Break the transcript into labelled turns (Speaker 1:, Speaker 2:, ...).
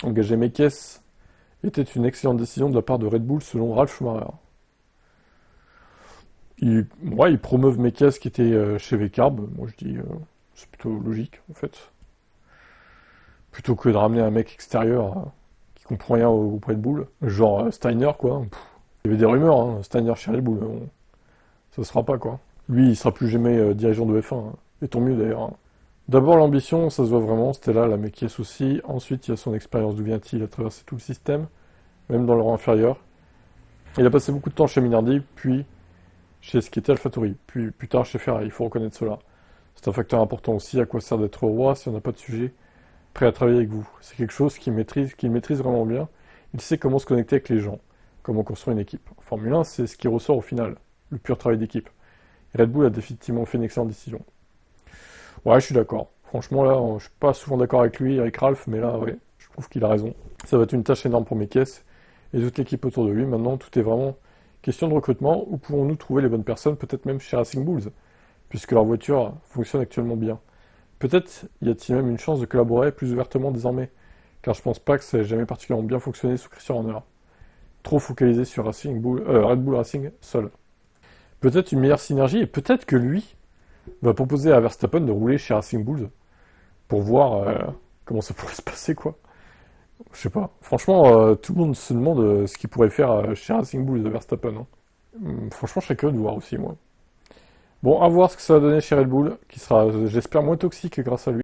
Speaker 1: Engager Mekies était une excellente décision de la part de Red Bull selon Ralf Schumacher. Ils promeuvent Mekies qui était chez VCarb. Moi je dis c'est plutôt logique en fait. Plutôt que de ramener un mec extérieur qui comprend rien au groupe Red Bull, genre Steiner quoi. Il y avait des rumeurs, hein, Steiner chez Red Bull, ça se fera pas quoi. Lui il sera plus jamais dirigeant de F1, hein. Et tant mieux d'ailleurs, hein. D'abord l'ambition, ça se voit vraiment, c'était là la Mekies aussi. Ensuite il y a son expérience, d'où vient-il, il a traversé tout le système, même dans le rang inférieur. Il a passé beaucoup de temps chez Minardi, puis chez ce qui était AlphaTauri, puis plus tard chez Ferrari, il faut reconnaître cela. C'est un facteur important aussi, à quoi sert d'être roi si on n'a pas de sujet prêt à travailler avec vous. C'est quelque chose qu'il maîtrise vraiment bien. Il sait comment se connecter avec les gens, comment construire une équipe. En Formule 1, c'est ce qui ressort au final, le pur travail d'équipe. Et Red Bull a définitivement fait une excellente décision. Ouais, je suis d'accord. Franchement, là, je suis pas souvent d'accord avec lui, avec Ralph, mais là, ouais, je trouve qu'il a raison. Ça va être une tâche énorme pour Mekies et toute l'équipe autour de lui. Maintenant, tout est vraiment question de recrutement. Où pouvons-nous trouver les bonnes personnes? Peut-être même chez Racing Bulls, puisque leur voiture fonctionne actuellement bien. Peut-être y a-t-il même une chance de collaborer plus ouvertement désormais, car je pense pas que ça ait jamais particulièrement bien fonctionné sous Christian Horner. Trop focalisé sur Red Bull Racing seul. Peut-être une meilleure synergie, et peut-être que lui va proposer à Verstappen de rouler chez Racing Bulls pour voir comment ça pourrait se passer, quoi. Je sais pas. Franchement, tout le monde se demande ce qu'il pourrait faire chez Racing Bulls de Verstappen, hein. Franchement, je serais curieux de voir aussi, moi. Bon, à voir ce que ça va donner chez Red Bull, qui sera, j'espère, moins toxique grâce à lui.